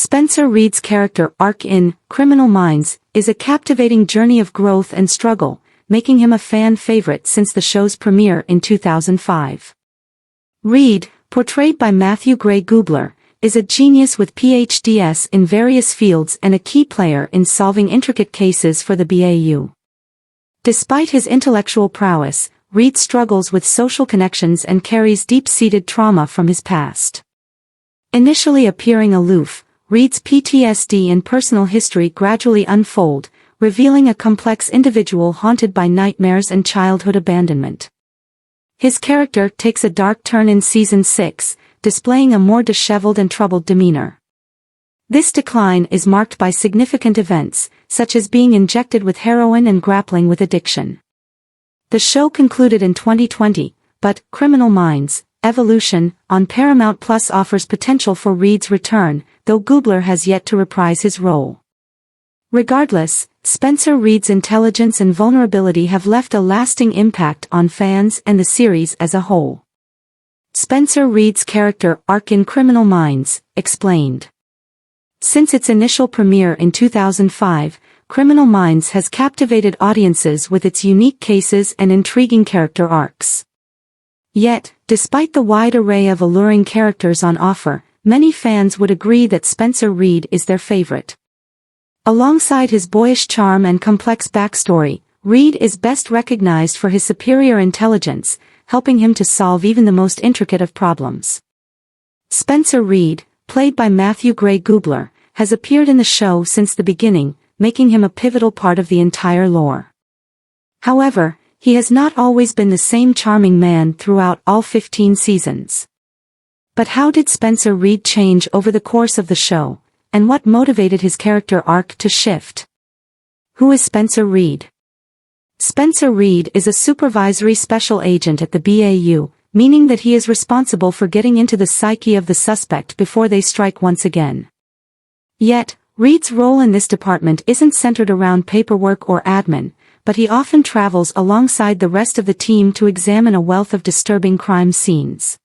Spencer Reid's character arc in Criminal Minds is a captivating journey of growth and struggle, making him a fan favorite since the show's premiere in 2005. Reid, portrayed by Matthew Gray Gubler, is a genius with PhDs in various fields and a key player in solving intricate cases for the BAU. Despite his intellectual prowess, Reid struggles with social connections and carries deep-seated trauma from his past. Initially appearing aloof, Reid's PTSD and personal history gradually unfold, revealing a complex individual haunted by nightmares and childhood abandonment. His character takes a dark turn in Season 6, displaying a more disheveled and troubled demeanor. This decline is marked by significant events, such as being injected with heroin and grappling with addiction. The show concluded in 2020, but Criminal Minds: Evolution on Paramount Plus offers potential for Reid's return, though Gubler has yet to reprise his role. Regardless, Spencer Reid's intelligence and vulnerability have left a lasting impact on fans and the series as a whole. Spencer Reid's character arc in Criminal Minds, explained. Since its initial premiere in 2005, Criminal Minds has captivated audiences with its unique cases and intriguing character arcs. Yet, despite the wide array of alluring characters on offer, many fans would agree that Spencer Reid is their favorite. Alongside his boyish charm and complex backstory, Reid is best recognized for his superior intelligence, helping him to solve even the most intricate of problems. Spencer Reid, played by Matthew Gray Gubler, has appeared in the show since the beginning, making him a pivotal part of the entire lore. However, he has not always been the same charming man throughout all 15 seasons. But how did Spencer Reid change over the course of the show, and what motivated his character arc to shift? Who is Spencer Reid? Spencer Reid is a supervisory special agent at the BAU, meaning that he is responsible for getting into the psyche of the suspect before they strike once again. Yet, Reid's role in this department isn't centered around paperwork or admin, but he often travels alongside the rest of the team to examine a wealth of disturbing crime scenes.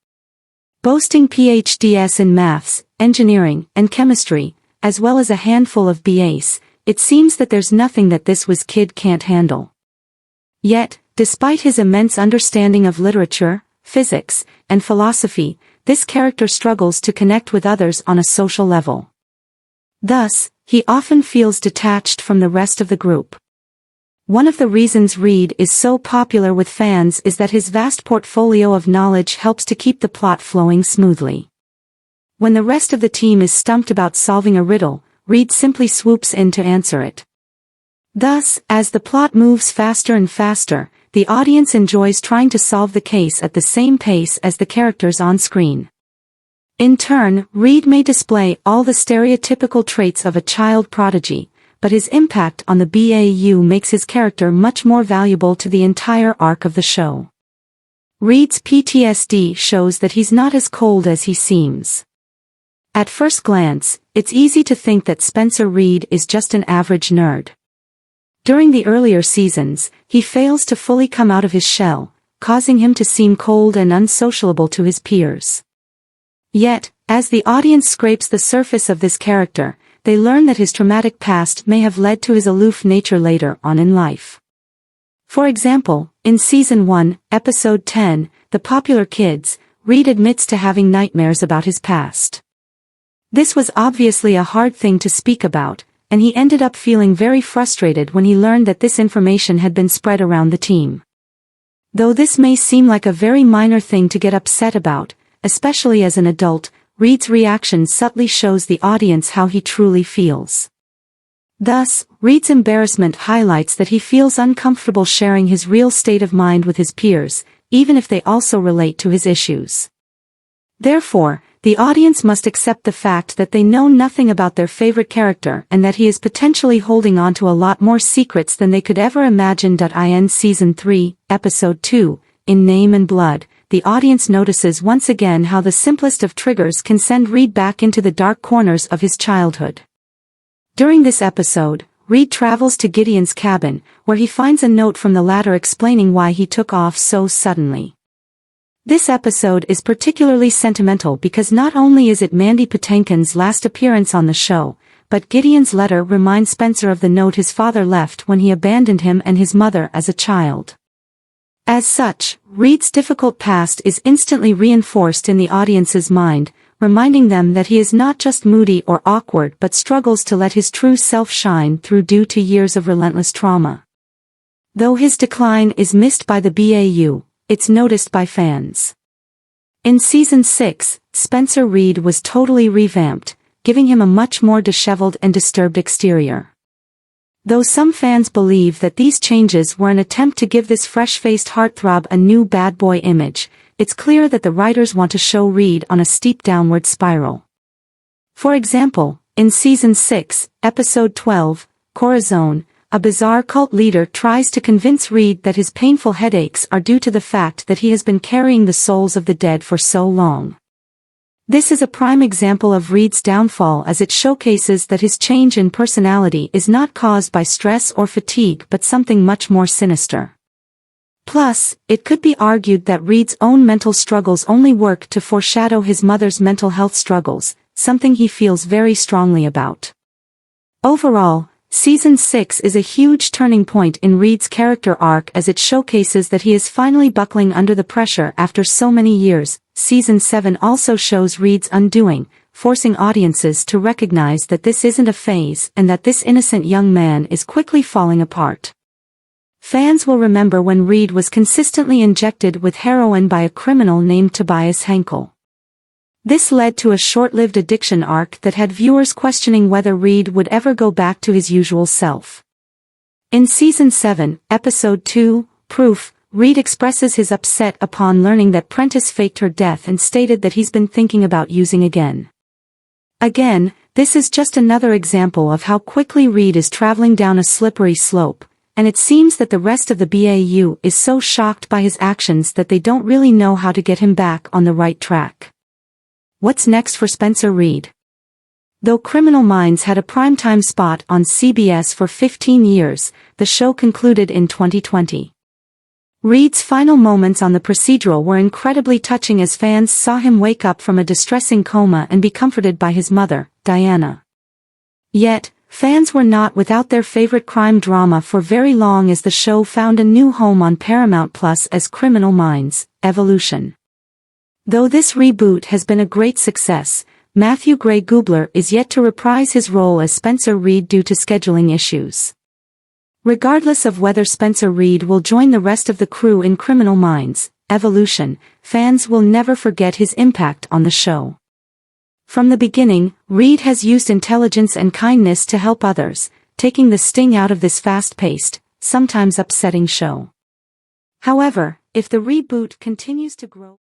Boasting PhDs in maths, engineering, and chemistry, as well as a handful of BAs, it seems that there's nothing that this whiz kid can't handle. Yet, despite his immense understanding of literature, physics, and philosophy, this character struggles to connect with others on a social level. Thus, he often feels detached from the rest of the group. One of the reasons Reid is so popular with fans is that his vast portfolio of knowledge helps to keep the plot flowing smoothly. When the rest of the team is stumped about solving a riddle, Reid simply swoops in to answer it. Thus, as the plot moves faster and faster, the audience enjoys trying to solve the case at the same pace as the characters on screen. In turn, Reid may display all the stereotypical traits of a child prodigy, but his impact on the BAU makes his character much more valuable to the entire arc of the show. Reid's PTSD shows that he's not as cold as he seems. At first glance, it's easy to think that Spencer Reid is just an average nerd. During the earlier seasons, he fails to fully come out of his shell, causing him to seem cold and unsociable to his peers. Yet, as the audience scrapes the surface of this character, they learn that his traumatic past may have led to his aloof nature later on in life. For example, in Season 1, Episode 10, The Popular Kids, Reid admits to having nightmares about his past. This was obviously a hard thing to speak about, and he ended up feeling very frustrated when he learned that this information had been spread around the team. Though this may seem like a very minor thing to get upset about, especially as an adult, Reid's reaction subtly shows the audience how he truly feels. Thus, Reid's embarrassment highlights that he feels uncomfortable sharing his real state of mind with his peers, even if they also relate to his issues. Therefore, the audience must accept the fact that they know nothing about their favorite character and that he is potentially holding on to a lot more secrets than they could ever imagine. In Season 3, Episode 2, In Name and Blood, the audience notices once again how the simplest of triggers can send Reid back into the dark corners of his childhood. During this episode, Reid travels to Gideon's cabin, where he finds a note from the latter explaining why he took off so suddenly. This episode is particularly sentimental because not only is it Mandy Patinkin's last appearance on the show, but Gideon's letter reminds Spencer of the note his father left when he abandoned him and his mother as a child. As such, Reid's difficult past is instantly reinforced in the audience's mind, reminding them that he is not just moody or awkward but struggles to let his true self shine through due to years of relentless trauma. Though his decline is missed by the BAU, it's noticed by fans. In Season 6, Spencer Reid was totally revamped, giving him a much more disheveled and disturbed exterior. Though some fans believe that these changes were an attempt to give this fresh-faced heartthrob a new bad boy image, it's clear that the writers want to show Reid on a steep downward spiral. For example, in Season 6, Episode 12, Corazon, a bizarre cult leader tries to convince Reid that his painful headaches are due to the fact that he has been carrying the souls of the dead for so long. This is a prime example of Reid's downfall as it showcases that his change in personality is not caused by stress or fatigue but something much more sinister. Plus, it could be argued that Reid's own mental struggles only work to foreshadow his mother's mental health struggles, something he feels very strongly about. Overall, Season 6 is a huge turning point in Reid's character arc as it showcases that he is finally buckling under the pressure after so many years. Season 7 also shows Reid's undoing, forcing audiences to recognize that this isn't a phase and that this innocent young man is quickly falling apart. Fans will remember when Reid was consistently injected with heroin by a criminal named Tobias Henkel. This led to a short-lived addiction arc that had viewers questioning whether Reid would ever go back to his usual self. In Season 7, Episode 2, Proof, Reid expresses his upset upon learning that Prentice faked her death and stated that he's been thinking about using again. Again, this is just another example of how quickly Reid is traveling down a slippery slope, and it seems that the rest of the BAU is so shocked by his actions that they don't really know how to get him back on the right track. What's next for Spencer Reid? Though Criminal Minds had a primetime spot on CBS for 15 years, the show concluded in 2020. Reid's final moments on the procedural were incredibly touching as fans saw him wake up from a distressing coma and be comforted by his mother, Diana. Yet, fans were not without their favorite crime drama for very long as the show found a new home on Paramount Plus as Criminal Minds, Evolution. Though this reboot has been a great success, Matthew Gray Gubler is yet to reprise his role as Spencer Reid due to scheduling issues. Regardless of whether Spencer Reid will join the rest of the crew in Criminal Minds, Evolution, fans will never forget his impact on the show. From the beginning, Reid has used intelligence and kindness to help others, taking the sting out of this fast-paced, sometimes upsetting show. However, if the reboot continues to grow,